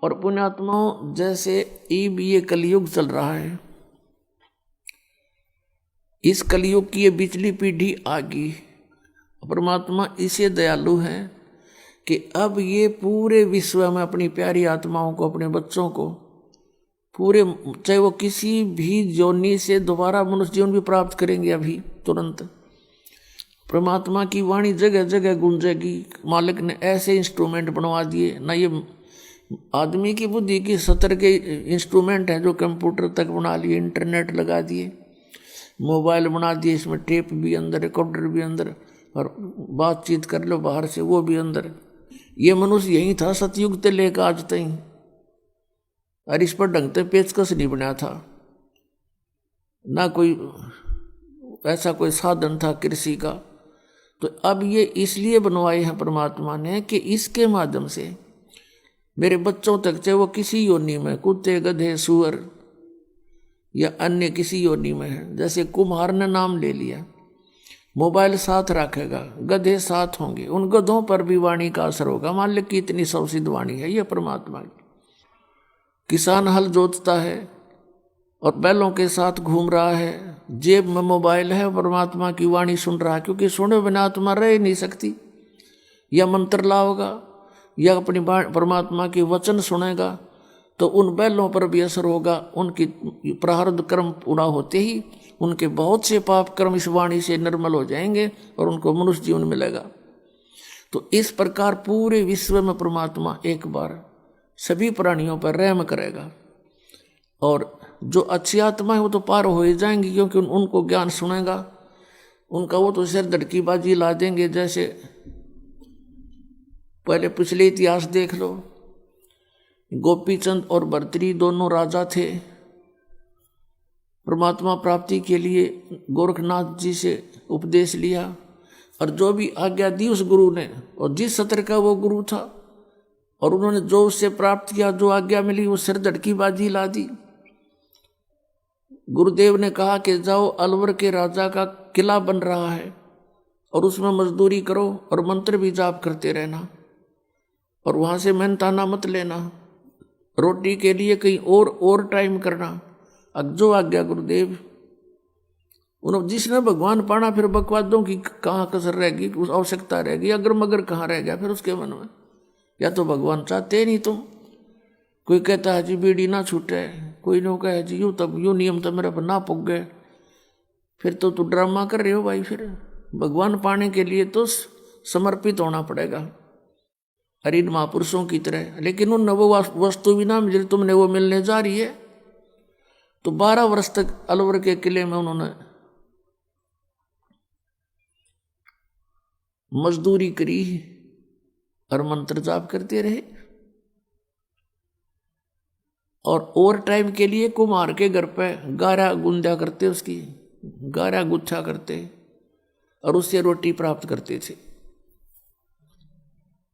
और पुण्यात्माओं, जैसे ये कलयुग चल रहा है, इस कलयुग की ये बिचली पीढ़ी आ गई। परमात्मा इसे दयालु है कि अब ये पूरे विश्व में अपनी प्यारी आत्माओं को, अपने बच्चों को पूरे, चाहे वो किसी भी योनि से दोबारा मनुष्य जीवन भी प्राप्त करेंगे अभी तुरंत, परमात्मा की वाणी जगह जगह गूंजेगी। मालिक ने ऐसे इंस्ट्रूमेंट बनवा दिए ना, ये आदमी की बुद्धि की सतर के इंस्ट्रूमेंट है जो कंप्यूटर तक बना लिए, इंटरनेट लगा दिए, मोबाइल बना दिए, इसमें टेप भी अंदर, रिकॉर्डर भी अंदर, और बातचीत कर लो बाहर से वो भी अंदर। ये मनुष्य यही था सतयुग से लेकर आज तक, और इस पर ढंग से पेचकस नहीं बना था, ना कोई ऐसा कोई साधन था कृषि का। तो अब ये इसलिए बनवाए हैं परमात्मा ने कि इसके माध्यम से मेरे बच्चों तक, चाहे वो किसी योनि में, कुत्ते गधे सूअर या अन्य किसी योनि में है, जैसे कुम्हार ने नाम ले लिया, मोबाइल साथ रखेगा, गधे साथ होंगे, उन गधों पर भी वाणी का असर होगा। मालिक की इतनी सौसिद्ध वाणी है ये परमात्मा की। किसान हल जोतता है और बैलों के साथ घूम रहा है, जेब में मोबाइल है, परमात्मा की वाणी सुन रहा है, क्योंकि सुने बिना आत्मा रह ही नहीं सकती। या मंत्र लाओगा या अपनी परमात्मा के वचन सुनेगा तो उन बैलों पर भी असर होगा। उनकी प्रारब्ध कर्म पूरा होते ही उनके बहुत से पाप कर्म इस वाणी से निर्मल हो जाएंगे और उनको मनुष्य जीवन मिलेगा। तो इस प्रकार पूरे विश्व में परमात्मा एक बार सभी प्राणियों पर रहम करेगा, और जो अच्छी आत्मा है वो तो पार हो ही जाएंगी, क्योंकि उनको ज्ञान सुनेगा, उनका वो तो सिर धड़की बाजी ला देंगे। जैसे पहले पिछले इतिहास देख लो, गोपीचंद और भर्तृहरि दोनों राजा थे। परमात्मा प्राप्ति के लिए गोरखनाथ जी से उपदेश लिया, और जो भी आज्ञा दी उस गुरु ने, और जिस सत्र का वो गुरु था, और उन्होंने जो उससे प्राप्त किया, जो आज्ञा मिली, वो सिर धड़की बाजी ला दी। गुरुदेव ने कहा कि जाओ, अलवर के राजा का किला बन रहा है और उसमें मजदूरी करो और मंत्र भी जाप करते रहना, और वहां से मेहनताना मत लेना, रोटी के लिए कहीं और टाइम करना। अब जो आज्ञा गुरुदेव, उन्होंने जिसने भगवान पाना, फिर बकवादों की कहाँ कसर रहेगी, उस आवश्यकता रहेगी, अगर मगर कहाँ रह गया फिर उसके मन में। या तो भगवान चाहते नहीं तुम, कोई कहता है जी बीड़ी ना छूटे, कोई नो कहे जी यूँ तब यूँ नियम तो मेरे पर ना पुग गए, फिर तो तू ड्रामा कर रहे हो भाई। फिर भगवान पाने के लिए तो समर्पित होना पड़ेगा, अरे इन महापुरुषों की तरह। लेकिन उन वो वस्तु भी ना मिले, तुमने वो मिलने जा रही है। तो 12 वर्ष तक अलवर के किले में उन्होंने मजदूरी करी और मंत्र जाप करते रहे, और टाइम के लिए कुम्हार के घर पे गारा गुंदा करते, उसकी गारा गुच्छा करते और उससे रोटी प्राप्त करते थे,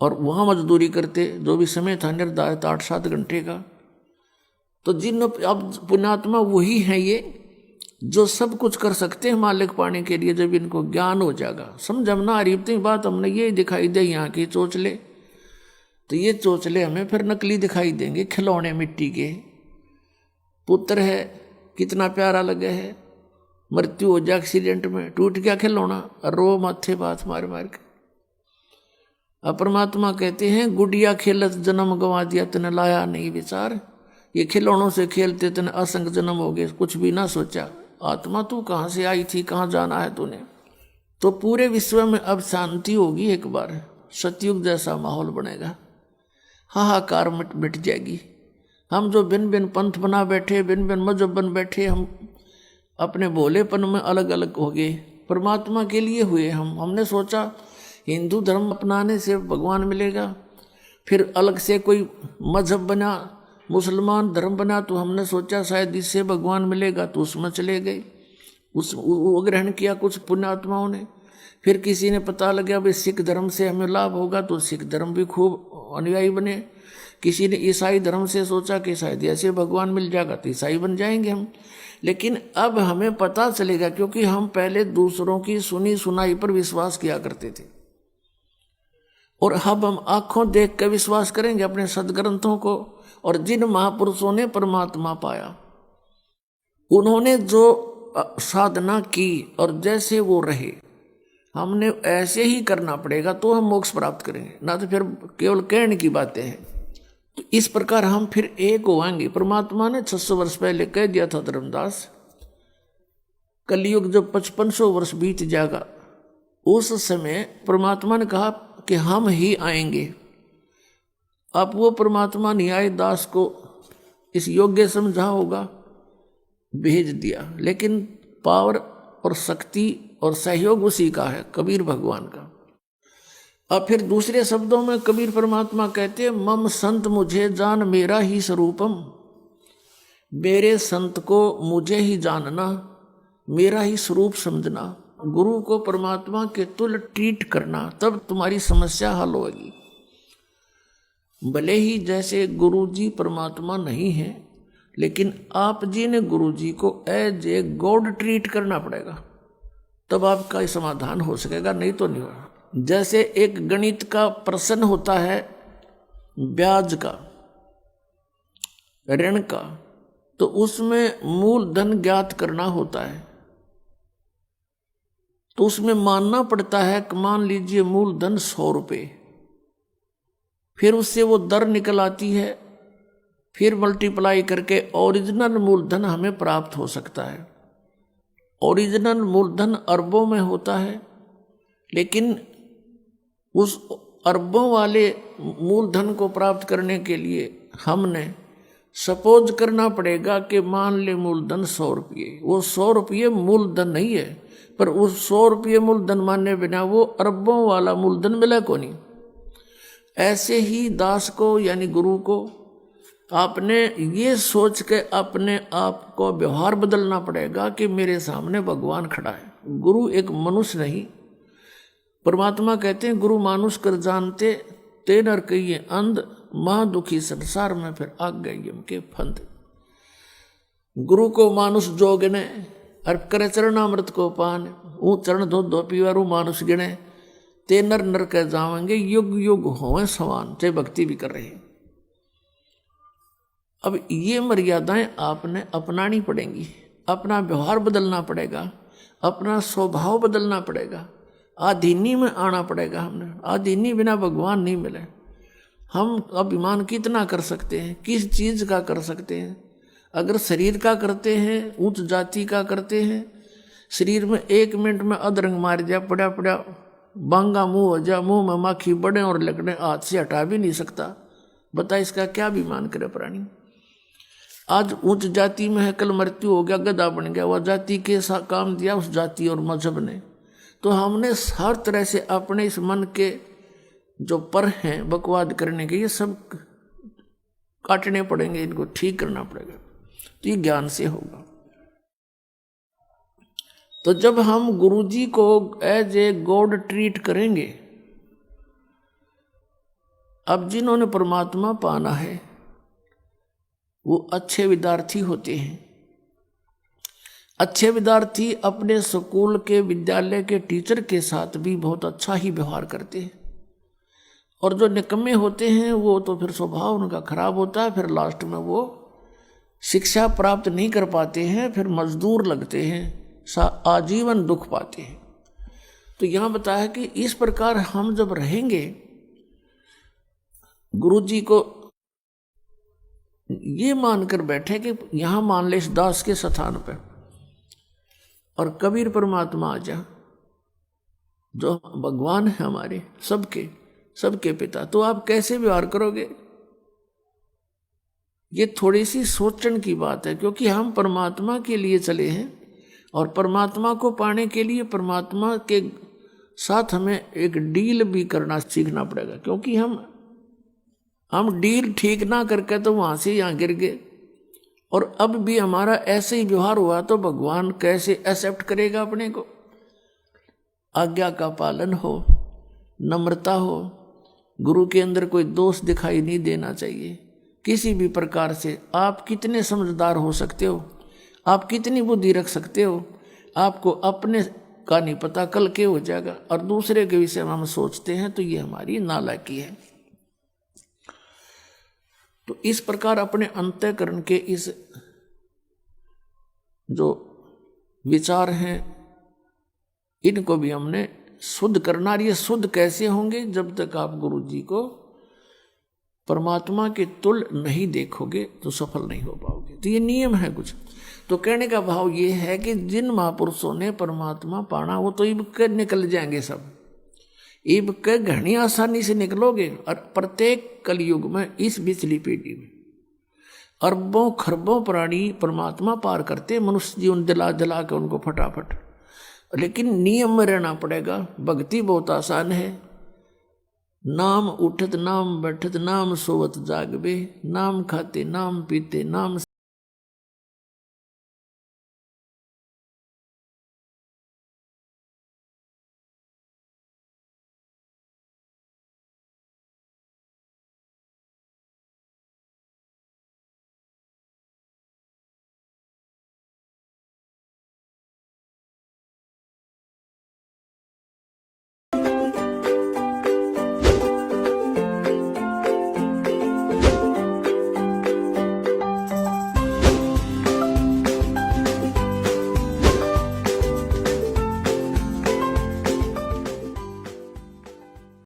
और वहां मजदूरी करते, जो भी समय था निर्धारित 8-7 घंटे का। तो जिन अब पुण्यात्मा वही है ये जो सब कुछ कर सकते हैं मालिक पाने के लिए, जब इनको ज्ञान हो जाएगा। समझ हम ना अरीबती बात हमने ये दिखाई दे यहाँ की चोचले, तो ये चोचले हमें फिर नकली दिखाई देंगे, खिलौने मिट्टी के। पुत्र है कितना प्यारा लगे है, मृत्यु हो जाए एक्सीडेंट में, टूट गया खिलौना, रो माथे बात मार मार के। परमात्मा कहते हैं गुड़िया खेलत जन्म गंवा दिया, तने लाया नहीं विचार। ये खिलौनों से खेलते तने असंग जन्म हो गए, कुछ भी ना सोचा। आत्मा तू कहाँ से आई थी, कहाँ जाना है तूने। तो पूरे विश्व में अब शांति होगी, एक बार सतयुग जैसा माहौल बनेगा, हाहाकार मिट जाएगी। हम जो भिन्न भिन्न पंथ बना बैठे, भिन्न भिन्न मजहब बन बैठे, हम अपने भोलेपन में अलग अलग हो गए, परमात्मा के लिए हुए हमने सोचा हिंदू धर्म अपनाने से भगवान मिलेगा, फिर अलग से कोई मजहब बना, मुसलमान धर्म बना, तो हमने सोचा शायद इससे भगवान मिलेगा, तो उसमें चले गए, वो ग्रहण किया कुछ पुण्यात्माओं ने। फिर किसी ने पता लगा भाई सिख धर्म से हमें लाभ होगा, तो सिख धर्म भी खूब अनुयायी बने। किसी ने ईसाई धर्म से सोचा कि शायद ऐसे भगवान मिल जाएगा, तो ईसाई बन जाएंगे हम। लेकिन अब हमें पता चलेगा, क्योंकि हम पहले दूसरों की सुनी सुनाई पर विश्वास किया करते थे, और अब हम आंखों देख के विश्वास करेंगे अपने सदग्रंथों को। और जिन महापुरुषों ने परमात्मा पाया, उन्होंने जो साधना की और जैसे वो रहे, हमने ऐसे ही करना पड़ेगा तो हम मोक्ष प्राप्त करेंगे, ना तो फिर केवल कहने की बातें हैं। तो इस प्रकार हम फिर एक होंगे। परमात्मा ने 600 वर्ष पहले कह दिया था धर्मदास, कलयुग जब 5500 वर्ष बीत जाएगा, उस समय परमात्मा ने कहा कि हम ही आएंगे। अब वो परमात्मा न्याय दास को इस योग्य समझा होगा, भेज दिया, लेकिन पावर और शक्ति और सहयोग उसी का है, कबीर भगवान का। अब फिर दूसरे शब्दों में कबीर परमात्मा कहते हैं, मम संत मुझे जान मेरा ही स्वरूपम, मेरे संत को मुझे ही जानना, मेरा ही स्वरूप समझना। गुरु को परमात्मा के तुल्य ट्रीट करना, तब तुम्हारी समस्या हल होगी। भले ही जैसे गुरु जी परमात्मा नहीं है, लेकिन आप जी ने गुरु जी को एज ए गॉड ट्रीट करना पड़ेगा, तब आपका समाधान हो सकेगा, नहीं तो नहीं होगा। जैसे एक गणित का प्रश्न होता है, ब्याज का, ऋण का, तो उसमें मूलधन ज्ञात करना होता है, तो उसमें मानना पड़ता है कि मान लीजिए मूलधन 100 रुपये, फिर उससे वो दर निकल आती है, फिर मल्टीप्लाई करके ओरिजिनल मूलधन हमें प्राप्त हो सकता है। ओरिजिनल मूलधन अरबों में होता है, लेकिन उस अरबों वाले मूलधन को प्राप्त करने के लिए हमने सपोज करना पड़ेगा कि मान ले मूलधन 100 रुपये, वो 100 रुपये मूलधन नहीं है, पर उस 100 रुपये मूलधन मानने बिना वो अरबों वाला मूलधन मिला को नहीं। ऐसे ही दास को यानी गुरु को आपने ये सोच के अपने आप को व्यवहार बदलना पड़ेगा कि मेरे सामने भगवान खड़ा है। गुरु एक मनुष्य नहीं। परमात्मा कहते हैं, गुरु मानुष कर जानते ते नर कहिए अंध, महा दुखी संसार में फिर आग गए यम के फंद। गुरु को मानुष जोग ने अर्प करे चरणामृत को पान, ऊ चरण धो धो पीवारू मानुष गिणे, ते नर नर कह जावेंगे युग युग होवे समान, चाहे भक्ति भी कर रहे हैं। अब ये मर्यादाएं आपने अपनानी पड़ेंगी, अपना व्यवहार बदलना पड़ेगा, अपना स्वभाव बदलना पड़ेगा, आधीनी में आना पड़ेगा। हमने आधीनी बिना भगवान नहीं मिले। हम अभिमान कितना कर सकते हैं, किस चीज़ का कर सकते हैं? अगर शरीर का करते हैं, उच्च जाति का करते हैं, शरीर में 1 मिनट में अधरंग मार जा, पड़ा पड़ा बांगा मुंह हो जा, मुंह में माखी बड़े और लगने, हाथ से हटा भी नहीं सकता। बता इसका क्या अभिमान करे प्राणी। आज उच्च जाति में है, कल मृत्यु हो गया, गधा बन गया, वह जाति के काम दिया उस जाति और मजहब ने। तो हमने हर तरह से अपने इस मन के जो पर हैं बकवाद करने के, ये सब काटने पड़ेंगे, इनको ठीक करना पड़ेगा। तो ये ज्ञान से होगा। तो जब हम गुरुजी को एज ए गॉड ट्रीट करेंगे, अब जिन्होंने परमात्मा पाना है वो अच्छे विद्यार्थी होते हैं। अच्छे विद्यार्थी अपने स्कूल के विद्यालय के टीचर के साथ भी बहुत अच्छा ही व्यवहार करते हैं, और जो निकम्मे होते हैं वो तो फिर स्वभाव उनका खराब होता है, फिर लास्ट में वो शिक्षा प्राप्त नहीं कर पाते हैं, फिर मजदूर लगते हैं, आजीवन दुख पाते हैं। तो यहाँ बताया कि इस प्रकार हम जब रहेंगे, गुरुजी को ये मानकर बैठे कि यहाँ मान ले इस दास के स्थान पर और कबीर परमात्मा आ जा, जो भगवान है हमारे सबके पिता, तो आप कैसे व्यवहार करोगे? ये थोड़ी सी सोचने की बात है, क्योंकि हम परमात्मा के लिए चले हैं और परमात्मा को पाने के लिए परमात्मा के साथ हमें एक डील भी करना सीखना पड़ेगा। क्योंकि हम डील ठीक ना करके तो वहाँ से यहाँ गिर गए, और अब भी हमारा ऐसे ही व्यवहार हुआ तो भगवान कैसे एक्सेप्ट करेगा अपने को? आज्ञा का पालन हो, नम्रता हो, गुरु के अंदर कोई दोष दिखाई नहीं देना चाहिए किसी भी प्रकार से। आप कितने समझदार हो सकते हो, आप कितनी बुद्धि रख सकते हो, आपको अपने का नहीं पता कल क्या हो जाएगा, और दूसरे के विषय में हम सोचते हैं तो ये हमारी नालायकी है। तो इस प्रकार अपने अंतःकरण के इस जो विचार हैं इनको भी हमने शुद्ध करना। और ये शुद्ध कैसे होंगे? जब तक आप गुरु जी को परमात्मा के तुल्य नहीं देखोगे तो सफल नहीं हो पाओगे। तो ये नियम है कुछ। तो कहने का भाव ये है कि जिन महापुरुषों ने परमात्मा पाना वो तो इब के निकल जाएंगे सब, इब के घनी आसानी से निकलोगे। और प्रत्येक कलयुग में इस बिचली पीढ़ी में अरबों खरबों प्राणी परमात्मा पार करते, मनुष्य जीवन दिला दिला के उनको फटाफट। लेकिन नियम में रहना पड़ेगा। भक्ति बहुत आसान है। नाम उठत नाम बैठत नाम सोवत जागबे, नाम खाते नाम पीते नाम